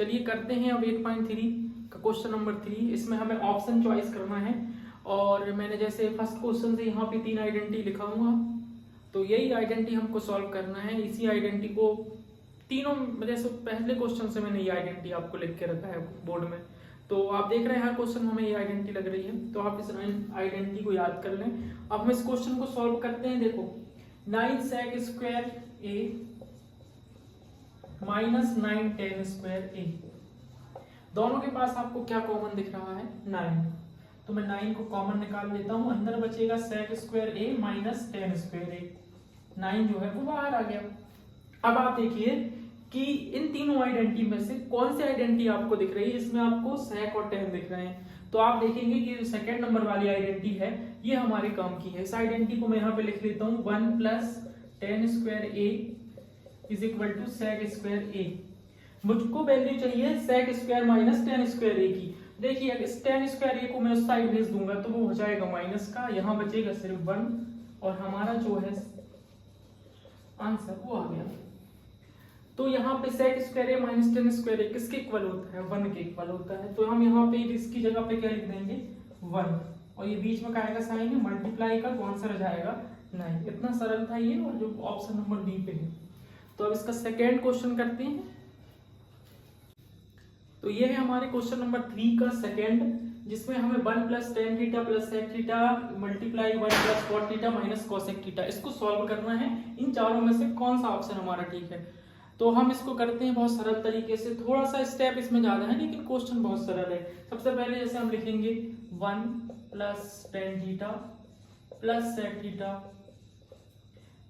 चलिए करते हैं अब 8.3 का क्वेश्चन नंबर 3। इसमें हमें ऑप्शन चॉइस करना है और मैंने जैसे फर्स्ट क्वेश्चन से यहाँ पे 3 आइडेंटिटी लिखा हुआ, तो यही आइडेंटिटी हमको सॉल्व करना है। इसी आइडेंटिटी को तीनों, जैसे पहले क्वेश्चन से मैंने ये आइडेंटिटी आपको लिख के रखा है बोर्ड में, तो आप देख रहे हैं हर क्वेश्चन में हमें ये आइडेंटिटी लग रही है, तो आप इस आइडेंटिटी को याद कर लें। अब हम इस क्वेश्चन को सॉल्व करते हैं। देखो 9 sec square a minus 9 tan square a, दोनों के पास आपको क्या कॉमन दिख रहा है? 9, तो मैं 9 को कॉमन निकाल लेता हूं। अंदर बचेगा sec square a minus tan square a, 9 जो है वो बाहर आ गया। अब आप देखिए कि इन तीनों आइडेंटिटी में से कौन सी आइडेंटिटी आपको दिख रही है? इसमें आपको sec और tan दिख रहे हैं, तो आप देखेंगे कि जो सेकंड नंबर वाली आइडेंटिटी है ये हमारे काम की है। इस आइडेंटिटी को मैं यहाँ पे लिख लेता हूँ 1 plus tan square a is equal to sec square a। मुझको वैल्यू चाहिए sec square minus tan square a की। देखिए इस tan स्क्वायर a को मैं उस साइड भेज दूंगा तो वो हो जाएगा माइनस का, यहाँ बचेगा सिर्फ 1 और हमारा जो है आंसर वो आ गया। तो यहाँ पे sec square a minus tan square a किसके इक्वल होता है? 1 के इक्वल होता है। तो हम यहाँ पे इसकी जगह पे क्या लिख देंगे? 1, और ये बीच में काय का साइन है मल्टीप्लाई का, तो आंसर आ जाएगा 9। इतना सरल था ये, और जो ऑप्शन नंबर बी पे है। तो अब इसका सेकेंड क्वेश्चन करते हैं। तो ये है हमारे क्वेश्चन नंबर 3 का सेकेंड, जिसमें हमें 1 plus tan theta plus sec theta multiply 1 plus cot theta minus cosec theta, इसको सॉल्व करना है। इन चारों में से कौन सा ऑप्शन हमारा ठीक है? तो हम इसको करते हैं बहुत सरल तरीके से। थोड़ा सा स्टेप इसमें ज्यादा है लेकिन क्वेश्चन बहुत सरल है। सबसे पहले जैसे हम लिखेंगे 1 plus tan theta plus sec theta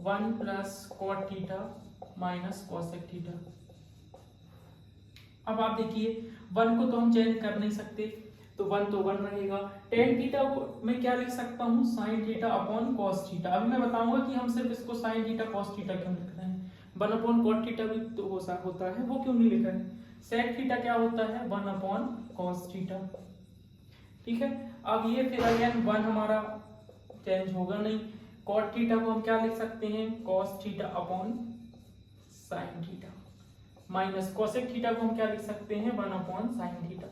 1 plus cot theta minus cosec theta. अब आप देखिए 1 को तो हम चेंज कर नहीं सकते, तो 1 तो 1 रहेगा। tan थीटा को मैं क्या लिख सकता हूँ? sin theta upon cos theta. अभी मैं बताऊंगा कि हम सिर्फ इसको sin थीटा cos थीटा क्यों लिख रहे हैं। 1 अपॉन cot थीटा भी तो होता है, वो क्यों नहीं लिख रहे हैं? sec थीटा क्या होता है? 1 अपॉन cos थीटा। ठीक है, अब ये फिर अगेन 1 हमारा चेंज होगा नहीं। cot थीटा को हम क्या लिख सकते हैं? cos theta upon sin theta minus cosec theta को हम क्या लिख सकते हैं? 1 अपॉन sin थीटा।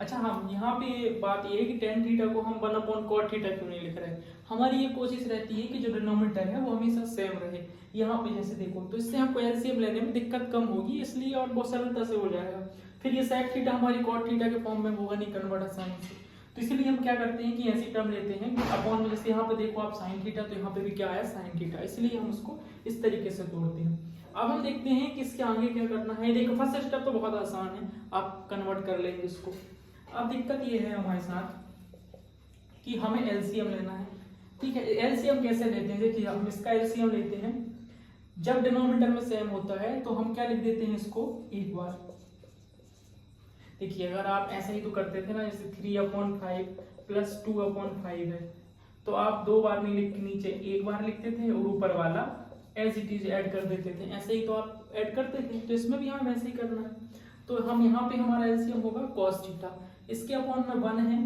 अच्छा, हम यहाँ पे बात ये है कि tan थीटा को हम 1 अपॉन cot थीटा क्यों नहीं लिख रहे हैं? हमारी ये कोशिश रहती है कि जो डिनोमिनेटर है वो हमेशा सेम रहे। यहाँ पे जैसे देखो, तो इससे हमको एलसीएम लेने में दिक्कत कम होगी, इसलिए और बहुत सरलता से हो जाएगा। फिर ये sec थीटा हमारी cot थीटा के फॉर्म में होगा नहीं कन्वर्ट आसानी से, तो इसलिए हम क्या करते हैं कि ऐसी टर्म लेते हैं कि अपॉन में, जैसे यहाँ पे देखो आप sin थीटा, तो यहाँ पे भी क्या आया? sin थीटा, इसलिए हम उसको इस तरीके से तोड़ते हैं। अब हम देखते हैं कि इसके आगे क्या करना है। देखो फर्स्ट स्टेप तो बहुत आसान है, आप कन्वर्ट कर लेंगे इसको। अब दिक्कत ये है हमारे साथ कि हमें एलसीएम लेना है। ठीक है, एलसीएम कैसे लेते हैं? देखिए हम इसका एलसीएम लेते हैं, जब डिनोमिनेटर में सेम होता है तो हम क्या लिख देते हैं इसको? एक बार। देखिए अगर आप ऐसे ही तो करते थे ना, जैसे 3/5 प्लस 2/5 है, तो आप 2 बार नहीं लिख के नीचे एक बार लिखते थे और ऊपर वाला एज इट इज ऐड कर देते थे। ऐसे ही तो आप ऐड करते थे, तो इसमें भी हमें वैसे ही करना है। तो हम यहाँ पे हमारा एलसीएम होगा cos थीटा, इसके अपॉन में 1 है,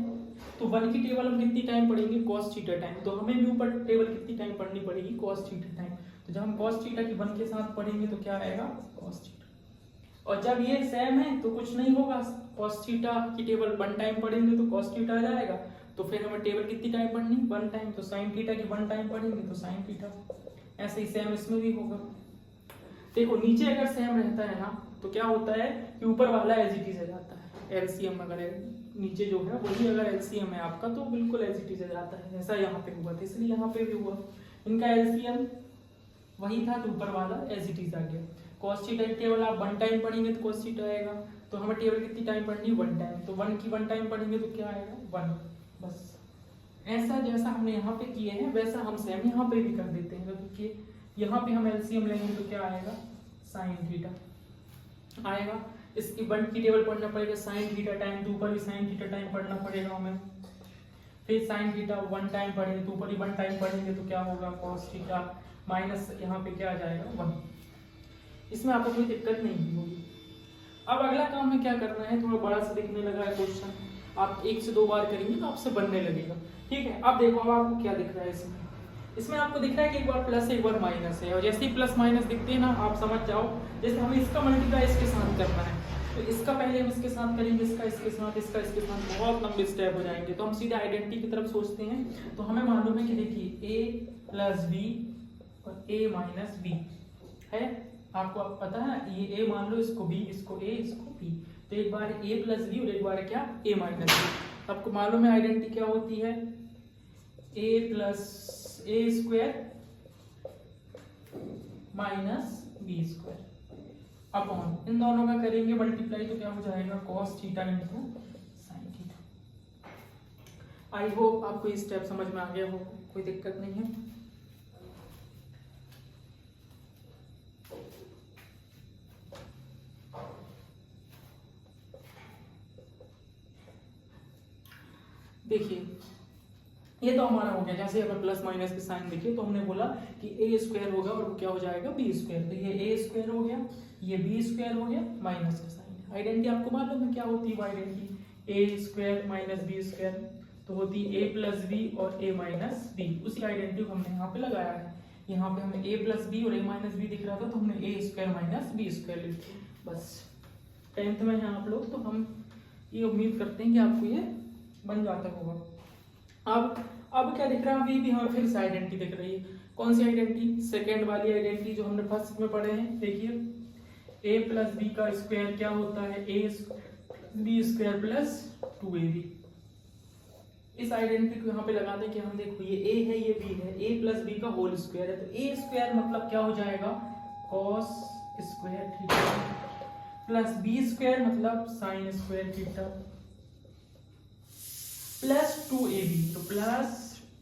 तो 1 की टेबल हम कितनी टाइम पढ़ेंगे? cos theta time. तो हमें भी ऊपर टेबल कितनी टाइम पढ़नी पड़ेगी? cos theta time. तो जब हम cos थीटा की 1 के साथ पढ़ेंगे तो क्या आएगा? cos theta. और जब ये सेम है तो कुछ नहीं होगा, cos थीटा की टेबल 1 टाइम पढ़ेंगे तो cos थीटा आ जाएगा। तो फिर हमें टेबल कितनी टाइम पढ़नी? 1 टाइम। तो sin थीटा की 1 टाइम पढ़ेंगे तो sin थीटा। ऐसे ही सेम इसमें भी होगा। देखो नीचे अगर सेम रहता है ना तो क्या होता है कि ऊपर वाला एज इट इज आ जाता है। एलसीएम अगर नीचे जो है वही अगर एलसीएम है आपका तो बिल्कुल एज इट इज आ जाता है। ऐसा यहाँ पे हुआ था, इसलिए यहाँ पे भी हुआ। इनका एलसीएम वही था तो ऊपर वाला एज इट इज आ गया। cos थीटा की टेबल आप 1 टाइम पढ़ेंगे तो cos थीटा आएगा, तो हमें टेबल कितनी टाइम पढ़नी? 1 टाइम। तो 1 की 1 टाइम पढ़ेंगे तो क्या आएगा? 1। बस ऐसा जैसा हमने यहाँ पे किए हैं वैसा हम सेम यहाँ पे भी कर देते हैं। तो देखिए यहाँ पे हम एलसीएम लेंगे तो क्या आएगा? sin थीटा आएगा। इसकी 1 की टेबल पढ़ना पड़ेगा sin थीटा टाइम, तो ऊपर भी sin थीटा टाइम पढ़ना पड़ेगा हमें। फिर sin थीटा 1 टाइम पढ़ेंगे तो ऊपर ही 1 टाइम पढ़ेंगे तो क्या होगा? cos थीटा माइनस यहाँ पे क्या आ जाएगा? 1। इसमें आपको कोई दिक्कत नहीं होगी। अब अगला काम में क्या करना है, थोड़ा बड़ा सा दिखने लगा है क्वेश्चन, आप 1 से 2 बार करेंगे तो आपसे बनने लगेगा। ठीक है, अब देखो अब आपको क्या दिख रहा है इसमें आपको दिख रहा है कि एक बार प्लस एक बार माइनस है, और जैसे ही प्लस माइनस दिखते हैं ना आप समझ जाओ जैसे हमें इसका मल्टीप्लाई इसके साथ करना है। तो इसका पहले हम इसके साथ करेंगे, इसका इसके साथ, इसका इसके साथ, बहुत लंबे स्टेप हो जाएंगे। तो हम सीधा आइडेंटिटी की तरफ सोचते हैं। तो हमें मालूम है कि देखिए a प्लस बी और a माइनस बी है, आपको आप पता है, ये a मान लो, इसको b, इसको a, इसको b। तो एक बार a प्लस बी और एक बार क्या a माइनस बी। आपको मालूम है आइडेंटिटी क्या होती है, a plus a square minus B square upon, इन दोनों का करेंगे मल्टीप्लाई तो क्या हो जाएगा cos theta into sine theta. I hope आपको ये स्टेप समझ में आ गया हो, कोई दिक्कत नहीं है। देखिए ये तो हमारा हो गया, जैसे अगर प्लस माइनस के साइन देखिए तो हमने बोला कि ए स्क्वायर होगा और वो क्या हो जाएगा बी स्क्वायर। तो ये ए स्क्वायर हो गया, ये बी स्क्वायर हो गया, माइनस का साइन। आइडेंटिटी आपको मालूम है क्या होती है आइडेंटिटी, ए स्क्वायर माइनस बी स्क्वायर तो होती है ए प्लस बी और ए माइनस बी। उसी आइडेंटिटी को हमने यहाँ पे लगाया है। यहाँ पे हमें ए प्लस बी और ए माइनस बी दिख रहा था तो हमने ए स्क्वायर माइनस बी स्क्वायर लिख दिया। बस 10th में हैं आप लोग, तो हम ये उम्मीद करते हैं कि आपको ये बन जाता होगा। अब क्या दिख रहा है, अभी भी हमें फिर से आइडेंटिटी दिख रही है। कौन सी आइडेंटिटी, सेकेंड वाली आइडेंटिटी जो हमने फर्स्ट में पढ़े हैं। देखिए a प्लस बी का स्क्वायर क्या होता है, a B square plus 2ab। इस आइडेंटिटी को यहाँ पे लगा दें कि हम देखो ये a है ये b है, a प्लस बी का होल स्क्वायर है, तो a स्क्वायर मतलब क्या हो जाएगा cos square theta plus b square मतलब sine square theta plus 2ab। तो प्लस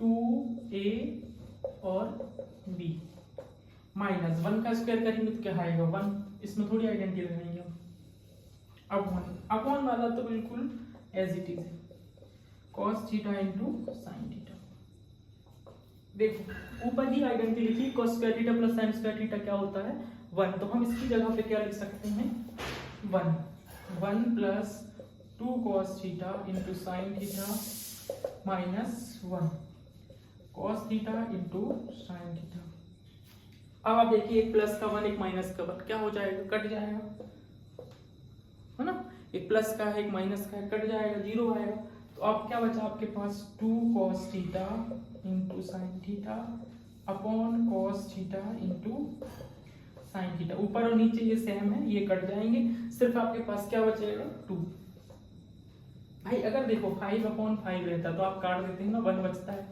2a और b माइनस 1 का स्क्वायर करेंगे तो क्या आएगा 1, इसमें थोड़ी आइडेंटिटी लगाएंगे हम। अब अपॉन वाला तो बिल्कुल एज इट इज है, cos theta into sine theta. देखो ऊपर ही आइडेंटिटी लिखी, cos square theta plus sign square theta क्या होता है 1, तो हम इसकी जगह पे क्या लिख सकते हैं 1 plus 2 cos theta into sine theta minus 1 cos theta into sine theta. अब आप देखिए एक प्लस का 1 एक माइनस का 1 क्या हो जाएगा, कट जाएगा, है ना। एक प्लस का है एक माइनस का है, कट जाएगा, 0 आएगा। तो अब क्या बचा आपके पास 2 cos theta into sine theta upon cos theta into sine theta. ऊपर और नीचे ये सेम है, ये कट जाएंगे, सिर्फ आपके पास क्या बचेगा 2। भाई अगर देखो 5/5 रहता तो आप काट देते हैं ना, 1 बचता है,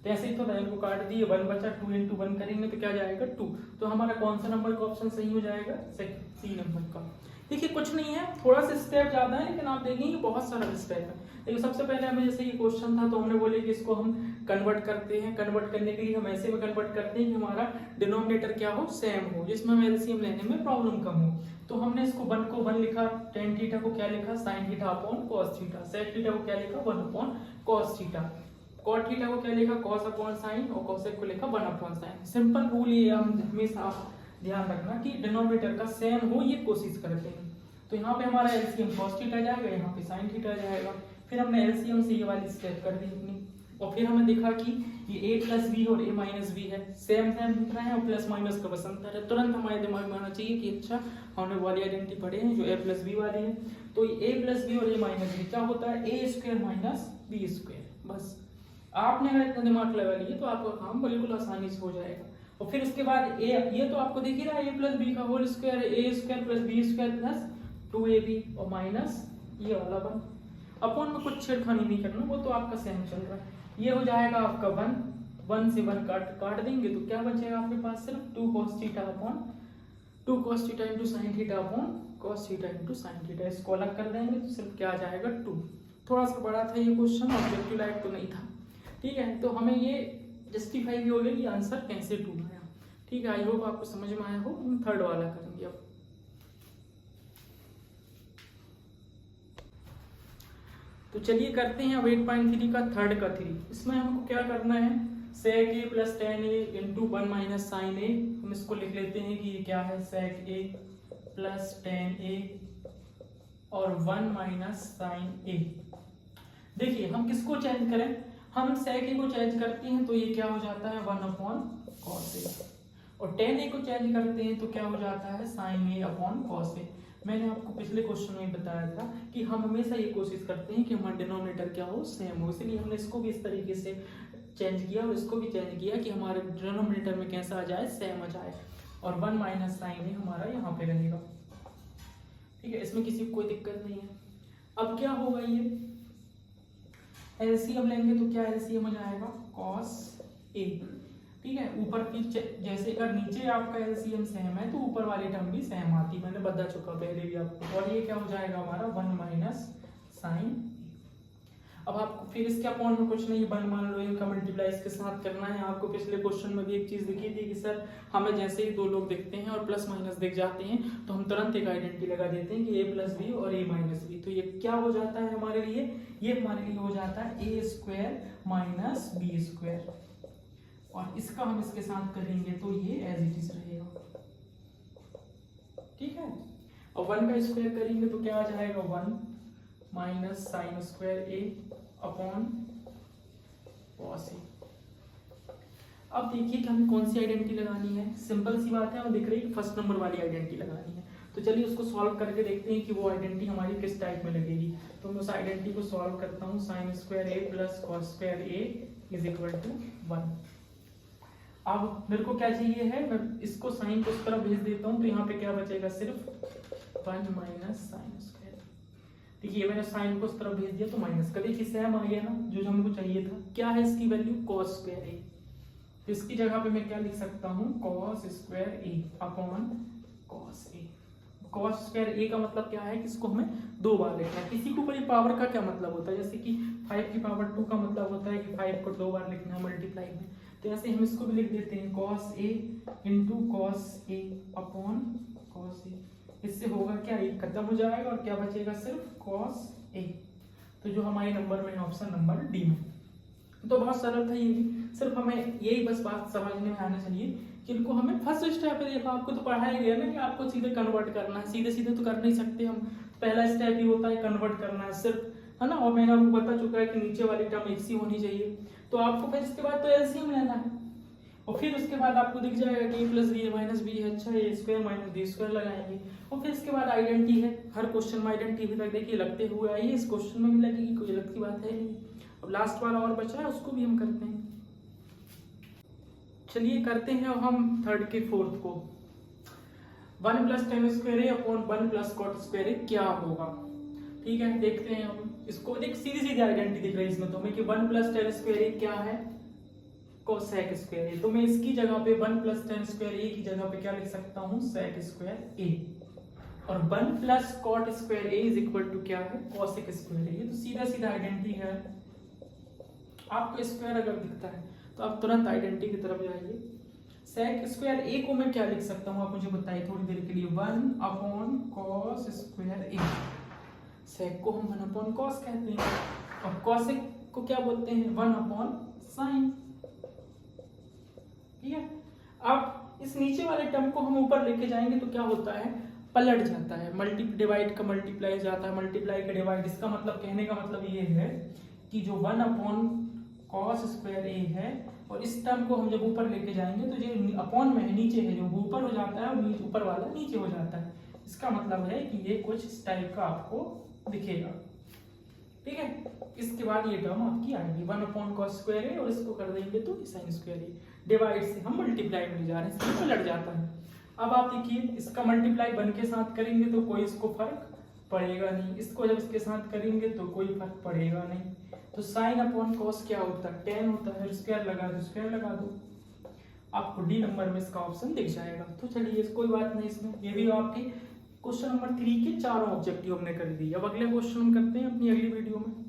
तो ऐसे ही तो लाइन को काट दिए, 1 बचा, 2 इंटू 1 करेंगे तो क्या जाएगा 2। तो हमारा कौन सा नंबर का ऑप्शन सही हो जाएगा, सी नंबर का। देखिए कुछ नहीं है, थोड़ा सा स्टेप ज्यादा है लेकिन आप देखेंगे बहुत सारा स्टेप है। देखिए सबसे पहले हमें जैसे ये क्वेश्चन था तो हमने बोले कि इसको हम कन्वर्ट करते हैं। कन्वर्ट करने के लिए हम ऐसे में कन्वर्ट करते हैं कि हमारा डिनोमिनेटर क्या हो, सेम हो, जिसमें हमें एलसीएम लेने में प्रॉब्लम कम हो। तो हमने इसको 1 को 1 लिखा, tan थीटा को क्या लिखा sin theta upon cos theta, sec theta को क्या लिखा 1 upon cos theta, cot theta को क्या लिखा cos अपॉन sin और cosec को लिखा 1 अपॉन sin। सिंपल रूल ये हम हमेशा ध्यान रखना कि डिनोमिनेटर का सेम हो, ये कोशिश करते हैं। तो यहाँ पे हमारा एलसीएम cos थीटा जाएगा, यहाँ पे sin थीटा जाएगा। फिर हमने एलसीएम से ये वाली स्टेप कर दी अपनी, और फिर हमें देखा कि ये a प्लस बी और a माइनस बी है, सेम दिख रहा है और प्लस माइनस का बस अंतर है। तुरंत हमारे दिमाग में आना चाहिए कि अच्छा हमने वाली आइडेंटिटी पढ़े हैं जो a प्लस बी वाली है। तो a प्लस बी और a माइनस बी क्या होता है a square minus B square. बस आपने अगर इतना दिमाग लगा लिए तो आपका काम बिल्कुल आसानी से हो जाएगा। और फिर उसके बाद ये तो आपको दिख ही रहा है a प्लस बी का whole square, a square plus B square plus 2ab और माइनस ये वाला 1 अपॉन में कुछ छेड़खानी नहीं करना, वो तो आपका सेम चल रहा है। ये हो जाएगा आपका 1 से 1 काट देंगे तो क्या बचेगा आपके पास सिर्फ 2 cos theta upon 2 cos theta into sine theta upon cos theta into sine theta. इसको अलग कर देंगे तो सिर्फ क्या आ जाएगा 2। थोड़ा सा बड़ा था ये क्वेश्चन, ऑब्जेक्टिव लाइक तो नहीं था, ठीक है। तो हमें ये जस्टिफाई भी हो गया कि आंसर कैसे 2 आया, ठीक है। आई होप आपको समझ में आया हो। हम थर्ड वाला करेंगे अब। तो चलिए करते हैं अब 8.3 का थर्ड का 3। इसमें हमको क्या करना है, sec a plus tan a into 1 minus sine a। हम इसको लिख लेते हैं कि ये क्या है sec a plus tan a और 1 माइनस साइन a। देखिए हम किसको चेंज करें, हम sec a को चेंज करते हैं तो ये क्या हो जाता है 1 अपॉन cos a, और tan a को चेंज करते हैं तो क्या हो जाता है sin a upon cos a। मैंने आपको पिछले क्वेश्चन में बताया था कि हम हमेशा ये कोशिश करते हैं कि हमारा डिनोमिनेटर क्या हो, सेम हो, इसलिए हमने इसको भी इस तरीके से चेंज किया और इसको भी चेंज किया कि हमारे डिनोमिनेटर में कैसा आ जाए, सेम आ जाए, और 1 माइनस साइन ही हमारा यहाँ पे रहेगा। ठीक है, इसमें किसी को कोई दिक्कत नहीं है। अब क्या होगा, ये एलसीएम लेंगे तो क्या एलसीएम हो जाएगा, कॉस ए। ठीक है, ऊपर की जैसे अगर नीचे आपका एलसीएम सेम है तो ऊपर वाली टर्म भी सेम आती, मैंने बता चुका पहले भी आपको। और ये क्या हो जाएगा हमारा 1 माइनस साइन। अब आपको फिर इसके अपॉन में कुछ नहीं, 1 मान लो, इनका मल्टीप्लाई इसके साथ करना है। आपको पिछले क्वेश्चन में भी एक चीज दिखी थी कि सर हमें जैसे ही दो लोग दिखते हैं और प्लस माइनस दिख जाते हैं तो हम तुरंत एक आइडेंटिटी लगा देते हैं कि ए प्लस बी और ए माइनस बी। तो ये क्या हो जाता है हमारे लिए, ये हमारे लिए हो जाता है ए स्क्वायर माइनस बी स्क्वायर, और इसका हम इसके साथ करेंगे तो ये एज इट इज रहेगा। ठीक है, और 1 का स्क्वायर करेंगे तो क्या आ जाएगा, 1 minus sign square A upon cos A. अब देखिए कि हमें कौन सी आइडेंटिटी लगानी है, सिंपल सी बात है, हमें दिख रही है फर्स्ट नंबर वाली आइडेंटिटी लगानी है। तो चलिए उसको सॉल्व करके देखते हैं कि वो आइडेंटिटी हमारी किस टाइप में लगेगी। तो मैं उस आइडेंटिटी को सॉल्व करता हूँ, sine square A plus cos square A is equal to 1। अब मेरे को क्या चाहिए है, मैं इसको साइन को उस तरफ भेज देता हूँ तो यहाँ पे क्या बचेगा, सिर्फ 1 माइनस साइन स्क्वायर। देखिए मैंने साइन को उस तरफ भेज दिया तो माइनस का, देखिए सेम आ गया ना, जो हमको चाहिए था। क्या है इसकी वैल्यू, कॉस स्क्वायर ए। तो इसकी जगह पे मैं क्या लिख सकता हूँ, cos square A upon cos A. Cos square ए का मतलब क्या है कि इसको हमें 2 बार लिखना है। किसी को बड़ी पावर का क्या मतलब होता है, जैसे कि 5 की पावर 2 का मतलब होता है कि 5 को 2 बार लिखना है मल्टीप्लाई में। तो ऐसे हम इसको भी लिख देते हैं, cos A into cos A upon cos A. इससे होगा क्या, ये खत्म हो जाएगा और क्या बचेगा, सिर्फ कॉस ए। तो जो हमारे नंबर में ऑप्शन नंबर डी में। तो बहुत सरल था ये भी, सिर्फ हमें यही बस बात समझने में आना चाहिए कि इनको हमें फर्स्ट स्टेप है, देखो आपको तो पढ़ाया गया ना कि आपको सीधे कन्वर्ट करना है, सीधे सीधे तो कर नहीं सकते हम। पहला स्टेप ही होता है कन्वर्ट करना है सिर्फ, है ना। और मैंने आपको बता चुका है कि नीचे वाली टर्म एक सी होनी चाहिए। तो आपको फिर इसके बाद तो एलसीएम लेना है, और फिर उसके बाद आपको दिख जाएगा कि ए प्लस बी माइनस बी है, अच्छा ए स्क्वायर माइनस बी स्क्वायर लगाएंगे। और फिर इसके बाद आइडेंटिटी है, हर क्वेश्चन में आइडेंटिटी तक देखिए लगते हुए आई है, इस क्वेश्चन में भी लगेगी, कोई अलग की बात है नहीं। अब लास्ट वाला और बचा है, उसको भी हम करते हैं। चलिए करते हैं हम थर्ड के फोर्थ को। 1 प्लस टेन स्क्वायर ए अपॉन 1 प्लस कॉट स्क्वायर ए क्या होगा। ठीक है, देखते हैं हम इसको। देख सीधी सीधी आइडेंटिटी दिख रही है इसमें तो हमें कि 1 प्लस टेन स्क्वायर ए क्या है, कोसेक स्क्वायर ए। तो मैं इसकी जगह पे 1 प्लस टेन स्क्वायर ए की जगह पे क्या लिख सकता हूँ, सेक स्क्वायर ए। और 1 plus cot square A is equal to क्या है, कोसेक स्क्वायर ए। तो सीधा सीधा आइडेंटिटी है। आपको स्क्वायर अगर दिखता है तो आप तुरंत आइडेंटिटी की तरफ जाइए। सेक स्क्वायर ए को मैं क्या लिख सकता हूँ, आप मुझे बताइए थोड़ी देर के लिए। 1 अपॉन कॉस स्क्वायर ए। सेक को हम 1 अपॉन कॉस कहते हैं, और कॉसेक को क्या बोलते हैं, 1 अपॉन साइन। ठीक है, अब इस नीचे वाले टर्म को हम ऊपर लेके जाएंगे तो क्या होता है, पलट जाता है। मल्टी डिवाइड का मल्टीप्लाई जाता है, मल्टीप्लाई का डिवाइड। इसका मतलब, कहने का मतलब ये है कि जो 1 अपॉन कॉस स्क्वायर ए है, और इस टर्म को हम जब ऊपर लेके जाएंगे तो जो अपॉन में है नीचे है, जो ऊपर हो जाता है और ऊपर वाला नीचे हो जाता है। इसका मतलब है कि ये कुछ इस टाइप का आपको दिखेगा। ठीक है, इसके बाद ये टर्म आपकी आएगी 1 अपॉन कॉस स्क्वायर ए, और इसको कर देंगे तो साइन स्क्वायर ए। डिवाइड से हम मल्टीप्लाई में ले जा रहे हैं, इसमें पलट जाता है। अब आप देखिए, इसका मल्टीप्लाई 1 के साथ करेंगे तो कोई इसको फर्क पड़ेगा नहीं, इसको जब इसके साथ करेंगे तो कोई फर्क पड़ेगा नहीं। तो साइन अपॉन कॉस क्या होता है, tan होता है। स्क्वायर लगा दो, स्क्वायर लगा दो, आपको डी नंबर में इसका ऑप्शन दिख जाएगा। तो चलिए कोई बात नहीं, इसमें ये भी आपके क्वेश्चन नंबर 3 के चारों ऑब्जेक्टिव हमने कर दिए। अब अगले क्वेश्चन हम करते हैं अपनी अगली वीडियो में।